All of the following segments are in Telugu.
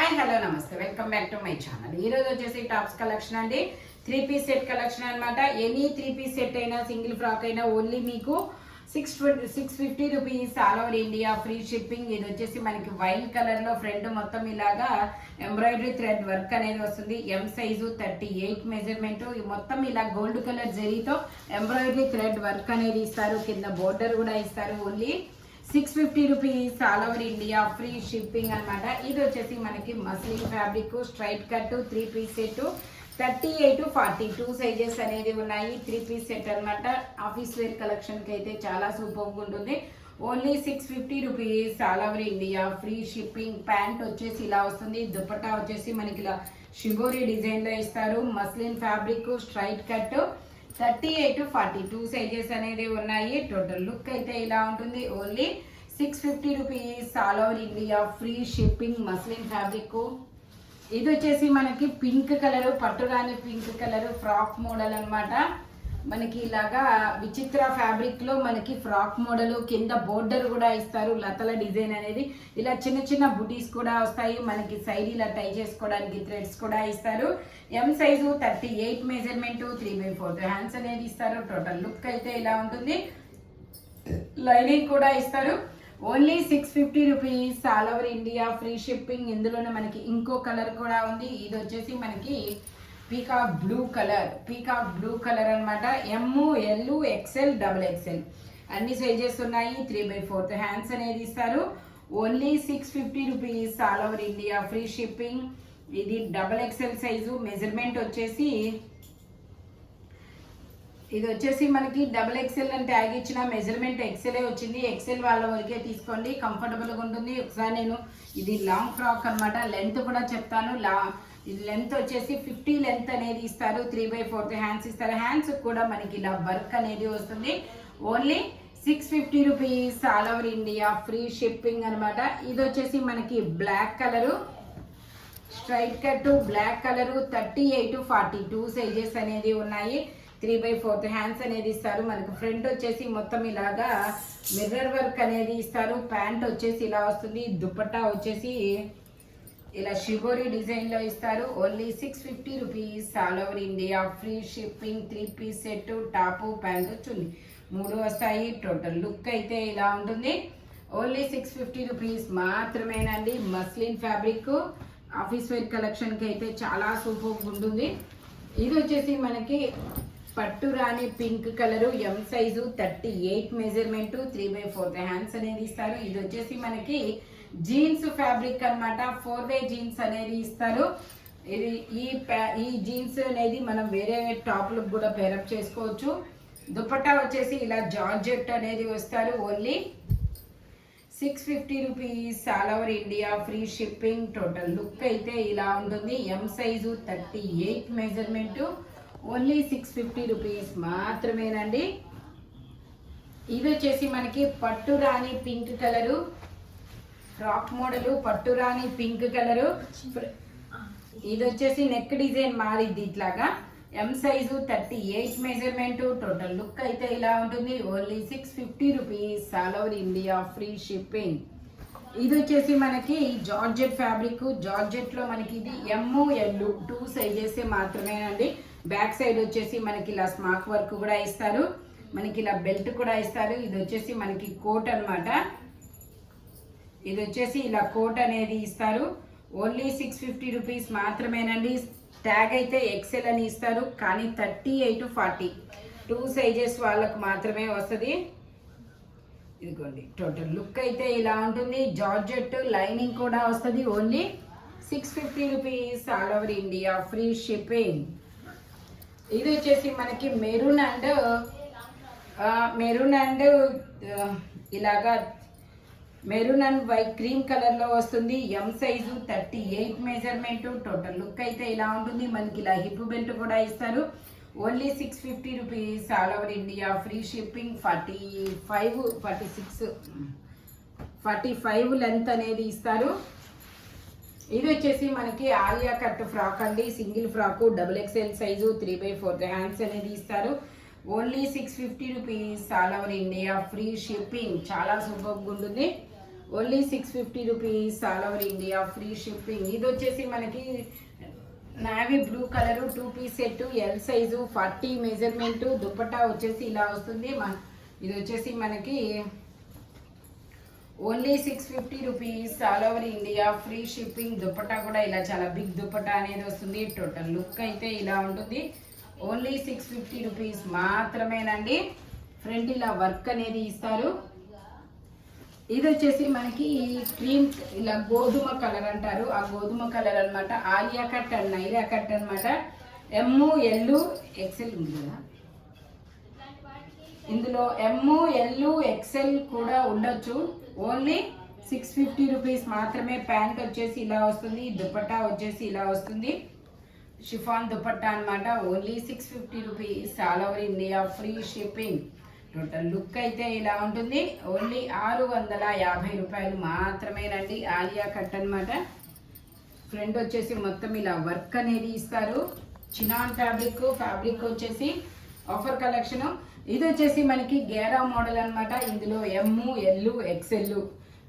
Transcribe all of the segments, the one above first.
హాయ్ హలో నమస్తే welcome back to my channel. ఈ రోజు వచ్చేసి టాప్స్ కలెక్షన్ అండి. 3 పీస్ సెట్ కలెక్షన్ అనమాట. ఎనీ 3 పీస్ సెట్ అయినా సింగిల్ ఫ్రాక్ అయినా ఓన్లీ మీకు 650 rupees all over India free shipping. ఇది వచ్చేసి మనకి వైట్ కలర్ లో ఫ్రంట్ మొత్తం ఇలాగా ఎంబ్రాయిడరీ థ్రెడ్ వర్క్ అనేది వస్తుంది. M size 38 measurement. మొత్తం ఇలా గోల్డ్ కలర్ జరీతో ఎంబ్రాయిడరీ థ్రెడ్ వర్క్ అనేది ఇస్తారు. కింద బోర్డర్ కూడా ఇస్తారు. Only 650 rupees all over India free shipping అనమాట. ఇది వచ్చేసి మనకి muslin fabric straight cut 3 piece set 38-42 sizes అనేది ఉన్నాయి. 3 పీస్ సెట్ అనమాట. ఆఫీస్ వేర్ కలెక్షన్ కి అయితే చాలా సూపర్ ఉంటుంది. Only 650 rupees all over India free shipping. Pant వచ్చేసి ఇలా వస్తుంది. దుపట్టా వచ్చేసి మనకి ఇలా షిబోరి డిజైన్ లో ఇస్తారు. Muslin fabric straight cut 38-42 sizes అనేది ఉన్నాయి. టోటల్ లుక్ అయితే ఇలా ఉంటుంది. Only 650 rupees all over India free shipping. Muslin fabric. ఇది వచ్చేసి మనకి పింక్ కలర్, పట్టురాని పింక్ కలర్ ఫ్రాక్ మోడల్ అనమాట. మనకి ఇలాగా విచిత్ర ఫ్యాబ్రిక్ లో మనకి ఫ్రాక్ మోడల్ కింద బోర్డర్ కూడా ఇస్తారు. లతల డిజైన్ అనేది ఇలా చిన్న చిన్న బుటీస్ కూడా వస్తాయి. మనకి సైడ్ ఇలా టై చేసుకోవడానికి థ్రెడ్స్ కూడా ఇస్తారు. ఎం సైజు 38 మెజర్మెంట్ 3/4 హ్యాండ్స్ అనేది ఇస్తారు. టోటల్ లుక్ అయితే ఇలా ఉంటుంది. లైనింగ్ కూడా ఇస్తారు. Only 650 rupees all over India free shipping. ఇందులోనే మనకి ఇంకో కలర్ కూడా ఉంది. ఇది వచ్చేసి మనకి పీకాక్ బ్లూ కలర్ అనమాట. ML XL XXL అన్ని సైజెస్ ఉన్నాయి. 3/4 హ్యాండ్స్ అనేది ఇస్తారు. Only 650 rupees all over India free shipping. ఇది XXL సైజు. మెజర్మెంట్ వచ్చేసి ఇది వచ్చేసి మనకి XXL అని ట్యాగ్ ఇచ్చిన మెజర్మెంట్ XL వచ్చింది. XL వాళ్ళ వరకే తీసుకోండి, కంఫర్టబుల్గా ఉంటుంది. ఒకసారి నేను ఇది లాంగ్ ఫ్రాక్ అనమాట. లెంత్ కూడా చెప్తాను. ఇది లెంత్ వచ్చేసి 50 లెంత్ అనేది ఇస్తారు. 3/4 హ్యాండ్స్ ఇస్తారు. హ్యాండ్స్ కూడా మనకి ఇలా వర్క్ అనేది వస్తుంది. Only 650 rupees all over India free shipping అనమాట. ఇది వచ్చేసి మనకి black colour straight cut black colour 38-42 sizes అనేది ఉన్నాయి. 3/4 హ్యాండ్స్ అనేది ఇస్తారు. మనకు ఫ్రంట్ వచ్చేసి మొత్తం ఇలాగా మిర్రర్ వర్క్ అనేది ఇస్తారు. ప్యాంట్ వచ్చేసి ఇలా వస్తుంది. దుపట్టా వచ్చేసి ఇలా షిబోరి డిజైన్ లో ఇస్తారు. Only 650 rupees all over India free shipping. 3 piece set top pant చున్నీ 3 వస్తాయి. టోటల్ లుక్ అయితే ఇలా ఉంటుంది. ఓన్లీ 650 రూపీస్ మాత్రమేనండి. Muslin fabric office wear collection కి అయితే చాలా సూపర్ ఉంటుంది. ఇది వచ్చేసి మనకి పట్టు రాణి pink colour. M size 38 measurement 3/4 hands అనేది ఇస్తారు. ఇది వచ్చేసి మనకి జీన్స్ ఫ్యాబ్రిక్ అనమాట. 4-వే జీన్స్ అనేది ఇస్తారు. ఇది ఈ జీన్స్ అనేది మనం వేరే టాప్లకు కూడా పేరప్ చేసుకోవచ్చు. దుపట్టా వచ్చేసి ఇలా జార్జెట్ అనేది వస్తారు. Only 650 rupees all over India free shipping. Total look అయితే ఇలా ఉంటుంది. M size 38 measurement. Only 650 rupees మాత్రమేనండి. ఇది వచ్చేసి మనకి పట్టు రాణి పింక్ కలరు ఫ్రాక్ మోడల్. పట్టు రాణి పింక్ కలరు. ఇది వచ్చేసి నెక్ డిజైన్ మారిద్ది ఇట్లాగా. ఎం సైజు 38 మెజర్మెంట్. టోటల్ లుక్ అయితే ఇలా ఉంటుంది. Only 650 rupees all over India free shipping. ఇది వచ్చేసి మనకి జార్జెట్ ఫ్యాబ్రిక్. జార్జెట్ లో మనకి ఇది ML 2 సైజెస్ మాత్రమేనండి. బ్యాక్ సైడ్ వచ్చేసి మనకి ఇలా స్మాక్ వర్క్ కూడా ఇస్తారు. మనకి ఇలా బెల్ట్ కూడా ఇస్తారు. ఇది వచ్చేసి మనకి కోట్ అనమాట. ఇది వచ్చేసి ఇలా కోట్ అనేది ఇస్తారు. ఓన్లీ 650 రూపీస్ మాత్రమేనండి. ట్యాగ్ అయితే XL అని ఇస్తారు. కానీ 38-42 సైజెస్ వాళ్ళకు మాత్రమే వస్తుంది. ఇదిగోండి టోటల్ లుక్ అయితే ఇలా ఉంటుంది. జార్జెట్ లైనింగ్ కూడా వస్తుంది. Only 650 rupees all over India free shipping. ఇది వచ్చేసి మనకి మెరూన్ అండ్ ఇలాగా maroon and white cream colour లో వస్తుంది. M size 38 measurement. Total look అయితే ఇలా ఉంటుంది. మనకి ఇలా హిప్ బెల్ట్ కూడా ఇస్తారు. Only 650 rupees all over India free shipping. 45 length అనేది ఇస్తారు. ఇది వచ్చేసి మనకి ఆలియా కట్ ఫ్రాక్ అండి. Single frock XXL size 3/4 hands అనేది ఇస్తారు. Only 650 rupees all over India free shipping. చాలా సూపర్గా ఉంటుంది. Only 650 rupees all over India, free shipping. ఇది వచ్చేసి మనకి navy blue colour 2 piece set, L size, 40 measurement. Dupatta వచ్చేసి ఇలా వస్తుంది. ఇది వచ్చేసి మనకి only 650 rupees all over India, free shipping. Dupatta కూడా ఇలా చాలా బిగ్ దుపట్టా అనేది వస్తుంది. టోటల్ లుక్ అయితే ఇలా ఉంటుంది. ఓన్లీ 650 రూపీస్ మాత్రమేనండి. ఫ్రంట్ ఇలా వర్క్ అనేది ఇస్తారు. ఇది వచ్చేసి మనకి క్రీమ్ ఇలా గోధుమ కలర్ అంటారు, ఆ గోధుమ కలర్ అనమాట. Alia cut and Naira cut అనమాట. ఎమ్, ఎల్, ఎక్సెల్ ఉంది కదా ఇందులో. ఎమ్, ఎల్, ఎక్సెల్ కూడా ఉండొచ్చు. ఓన్లీ 650 రూపీస్ మాత్రమే. ప్యాంట్ వచ్చేసి ఇలా వస్తుంది. దుపట్టా వచ్చేసి ఇలా వస్తుంది. షిఫాన్ దుపట్టా అనమాట. Only 650 rupees all over India, free shipping. Total look అయితే ఇలా ఉంటుంది. ఓన్లీ 650 రూపాయలు మాత్రమేనండి. ఆలియా కట్ అనమాట. ఫ్రంట్ వచ్చేసి మొత్తం ఇలా వర్క్ అనేది ఇస్తారు. చినాన్ ఫ్యాబ్రిక్ వచ్చేసి ఆఫర్ కలెక్షన్. ఇది వచ్చేసి మనకి గేరా మోడల్ అనమాట. ఇందులో ఎమ్, ఎల్, ఎక్సెల్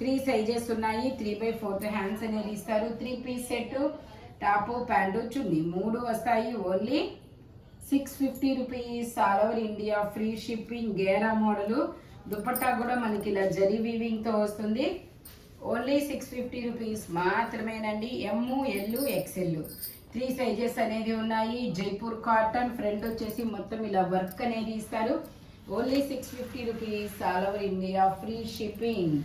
3 సైజెస్ ఉన్నాయి. 3/4 హ్యాండ్స్ అనేది ఇస్తారు. 3 పీస్ సెట్, టాపు, ప్యాంటు, చున్నీ 3 వస్తాయి. Only 650 rupees all over India, free shipping. గేరా మోడలు. దుపట్టా కూడా మనకి ఇలా జరీ వీవింగ్తో వస్తుంది. ఓన్లీ 650 రూపీస్ మాత్రమేనండి. ఎమ్, ఎల్, ఎక్సెల్ 3 సైజెస్ అనేది ఉన్నాయి. జైపూర్ కాటన్. ఫ్రంట్ వచ్చేసి మొత్తం ఇలా వర్క్ అనేది ఇస్తారు. Only 650 rupees all over India, free shipping.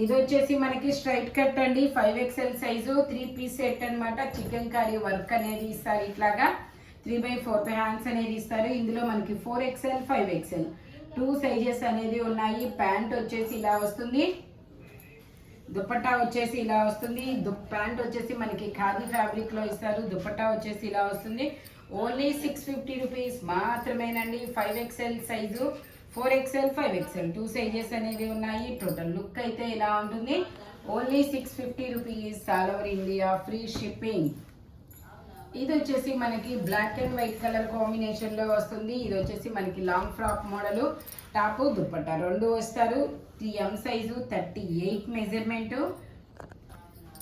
ఇది వచ్చేసి మనకి స్ట్రైట్ కట్ అండి. 5XL సైజు, 3 పీస్ సెట్ అనమాట. చికెన్ కర్రీ వర్క్ అనేది ఇస్తారు. ఇట్లాగా 3/4 హ్యాండ్స్ అనేది ఇస్తారు. ఇందులో మనకి 4XL, 5XL 2 సైజెస్ అనేది ఉన్నాయి. ప్యాంట్ వచ్చేసి ఇలా వస్తుంది. దుపట్టా వచ్చేసి ఇలా వస్తుంది. ప్యాంట్ వచ్చేసి మనకి ఖాదీ ఫ్యాబ్రిక్ లో ఇస్తారు. దుపట్టా వచ్చేసి ఇలా వస్తుంది. ఓన్లీ 650 రూపీస్ మాత్రమేనండి. 5XL size, 4XL, 5XL 2 sizes అనేవి ఉన్నాయి. టోటల్ లుక్ అయితే ఇలా ఉంటుంది. Only 650 rupees all over India, free shipping. ఇది వచ్చేసి మనకి black and white colour combination లో వస్తుంది. ఇది వచ్చేసి మనకి long frock model. Top, dupatta 2 వస్తారు. 3M size, 38 measurement.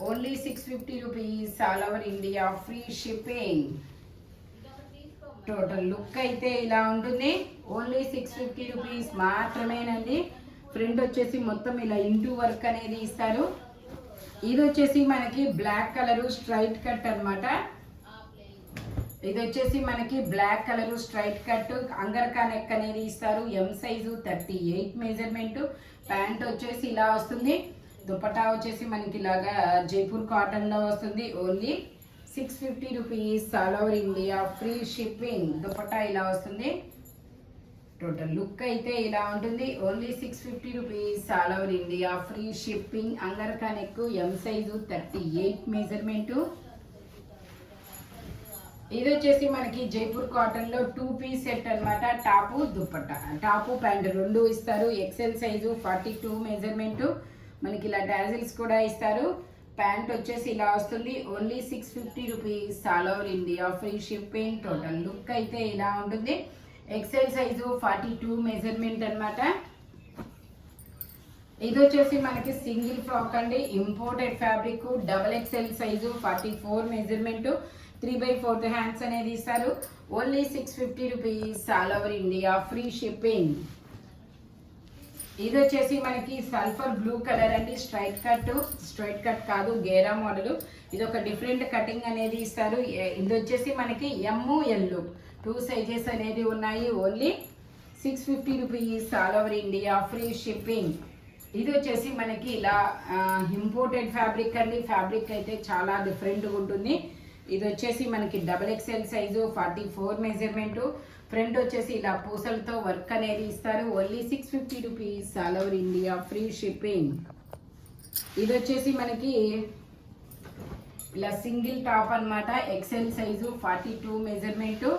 Only 650 rupees all over India, free shipping. Total look అయితే ఇలా ఉంటుంది. ఓన్లీ 650 రూపీస్ మాత్రమేనండి. ఫ్రంట్ వచ్చేసి మొత్తం ఇలా ఇంటూ వర్క్ అనేది ఇస్తారు. ఇది వచ్చేసి మనకి బ్లాక్ కలర్ స్ట్రైట్ కట్ అనమాట. ఇది వచ్చేసి మనకి black colour straight cut, angarkha neck అనేది ఇస్తారు. ఎం సైజు, 38 మెజర్మెంట్. ప్యాంట్ వచ్చేసి ఇలా వస్తుంది. దుపట్టా వచ్చేసి మనకి ఇలాగా జైపూర్ కాటన్ లో వస్తుంది. Only 650 rupees all over India, free shipping. Dupatta ఇలా వస్తుంది. టోటల్ లుక్ అయితే ఇలా ఉంటుంది. Only 650 rupees all over India, free shipping. Angarkha neck, M size, 38 measurement. ఇది వచ్చేసి మనకి జైపూర్ కాటన్ లో 2 పీస్ సెట్ అనమాట. టాపు, దుపట్టా, టాపు ప్యాంట్ 2 ఇస్తారు. XL size, 42 measurement. మనకి ఇలా టాజిల్స్ కూడా ఇస్తారు. ప్యాంట్ వచ్చేసి ఇలా వస్తుంది. Only 650 rupees all over India, free shipping. Total look అయితే ఇలా ఉంటుంది. ఎక్సెల్ సైజు, 42 మెజర్మెంట్ అనమాట. ఇది వచ్చేసి మనకి సింగిల్ ఫ్రాక్ అండి. Imported fabric. XXL size, 44 measurement. 3/4 hands అనేది ఇస్తారు. Only 650 rupees all over India, free shipping. ఇది వచ్చేసి మనకి సల్ఫర్ బ్లూ కలర్ అండి. స్ట్రైట్ కట్ కాదు, గేరా మోడల్. ఇది ఒక డిఫరెంట్ కటింగ్ అనేది ఇస్తారు. ఇది వచ్చేసి మనకి ఎమ్, ఎల్ 2 సైజెస్ అనేది ఉన్నాయి. Only 650 rupees all over India, free shipping. ఇది వచ్చేసి మనకి ఇలా ఇంపోర్టెడ్ ఫ్యాబ్రిక్ అండి. ఫ్యాబ్రిక్ అయితే చాలా డిఫరెంట్గా ఉంటుంది. ఇది వచ్చేసి మనకి XXL సైజు, 44 మెజర్మెంట్. ఫ్రంట్ వచ్చేసి ఇలా పూసలతో వర్క్ అనేది ఇస్తారు. Only 650 rupees all over India, free shipping. ఇది వచ్చేసి మనకి ఇలా సింగిల్ టాప్ అనమాట. XL size, 42 measurement.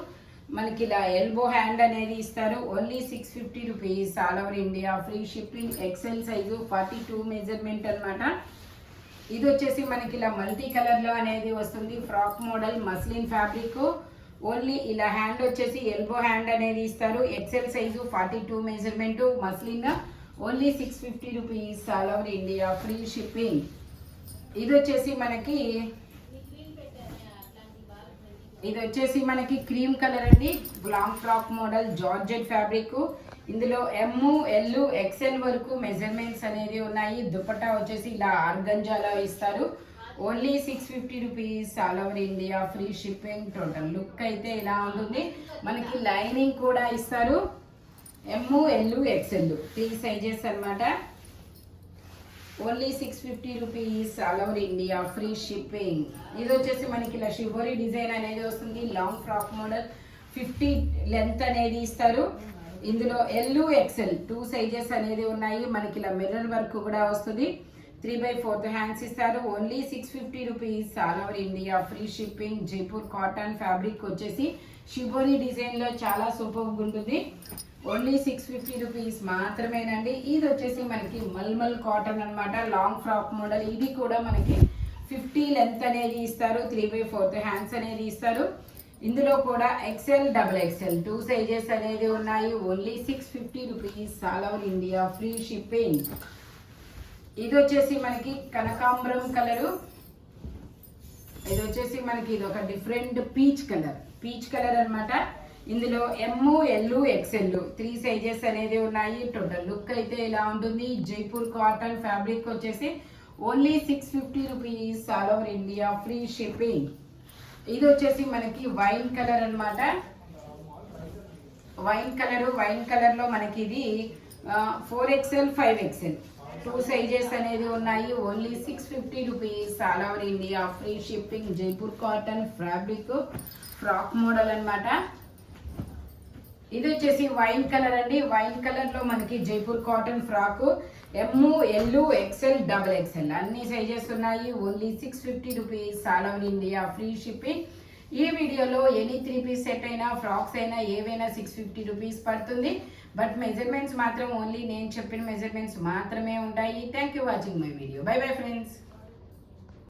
మనకి ఇలా ఎల్బో హ్యాండ్ అనేది ఇస్తారు. Only 650 rupees all over India, free shipping. XL size, 42 measurement అనమాట. ఇది వచ్చేసి మనకి ఇలా మల్టీ కలర్ లో అనేది వస్తుంది. Frock model, muslin fabric. Only ఇలా హ్యాండ్ వచ్చేసి ఎల్బో హ్యాండ్ అనేది ఇస్తారు. XL size, 42 measurement. Muslin. Only 650 rupees all over India free shipping. ఇది వచ్చేసి మనకి క్రీమ్ కలర్ అండి, long frock model georgette fabric. ఇందులో ఎమ్ ఎల్ ఎక్స్ఎల్ వరకు మెజర్మెంట్స్ అనేది ఉన్నాయి. దుపట్టా వచ్చేసి ఇలా ఆర్గంజాలో ఇస్తారు. Only 650 rupees all over India free shipping. Total look అయితే ఇలా ఉంటుంది. మనకి లైనింగ్ కూడా ఇస్తారు. ఎమ్ ఎల్ ఎక్స్ఎల్ 3 సైజెస్ అన్నమాట. Only 650 rupees all over India free shipping. ఇది వచ్చేసి మనకి ఇలా షిబోరి డిజైన్ అనేది వస్తుంది. లాంగ్ ఫ్రాక్ మోడల్ 50 లెంత్ అనేది ఇస్తారు. ఇందులో ఎల్ ఎక్స్ఎల్ 2 సైజెస్ అనేది ఉన్నాయి. మనకి ఇలా మిర్రర్ వర్క్ కూడా వస్తుంది. 3/4 హ్యాండ్స్ ఇస్తారు. Only 650 rupees all over India free shipping. Jaipur cotton fabric వచ్చేసి షిబోరి డిజైన్లో చాలా సూపర్గా ఉంటుంది. ఓన్లీ 650 రూపీస్ మాత్రమేనండి. ఇది వచ్చేసి మనకి మల్మల్ కాటన్ అన్నమాట, లాంగ్ ఫ్రాక్ మోడల్. ఇది కూడా మనకి 50 లెంత్ అనేది ఇస్తారు. 3/4 హ్యాండ్స్ అనేది ఇస్తారు. ఇందులో కూడా ఎక్స్ఎల్ డబుల్ ఎక్స్ఎల్ 2 సైజెస్ అనేది ఉన్నాయి. Only 650 rupees all over India free shipping. ఇది వచ్చేసి మనకి కనకాంబరం కలరు. ఇది వచ్చేసి మనకి ఇది ఒక డిఫరెంట్ పీచ్ కలర్ అన్నమాట. ఇందులో ఎమ్ ఎల్ ఎక్స్ఎల్ 3 సైజెస్ అనేది ఉన్నాయి. టోటల్ లుక్ అయితే ఇలా ఉంటుంది. జైపూర్ కాటన్ ఫ్యాబ్రిక్ వచ్చేసి only 650 rupees all over India free shipping. ఇది వచ్చేసి మనకి వైన్ కలర్ అన్నమాట. వైన్ కలర్ లో మనకి ఇది 4XL 5XL 2 సైజెస్ అనేది ఉన్నాయి. Only 650 rupees all over India free shipping. Jaipur cotton fabric frock model అన్నమాట. ఇది వచ్చేసి వైన్ కలర్ అండి. వైన్ కలర్ లో మనకి Jaipur cotton frock M L XL double XL అన్ని సైజెస్ ఉన్నాయి. Only 650 rupees all over India free shipping. ఈ వీడియోలో ఎనీ 3 పీస్ సెట్ అయినా ఫ్రాక్స్ అయినా ఏవైనా 650 రూపీస్ పడుతుంది. బట్ మెజర్మెంట్స్ మాత్రం ఓన్లీ నేను చెప్పిన మెజర్మెంట్స్ మాత్రమే ఉంటాయి. Thank you watching my video. By bye friends.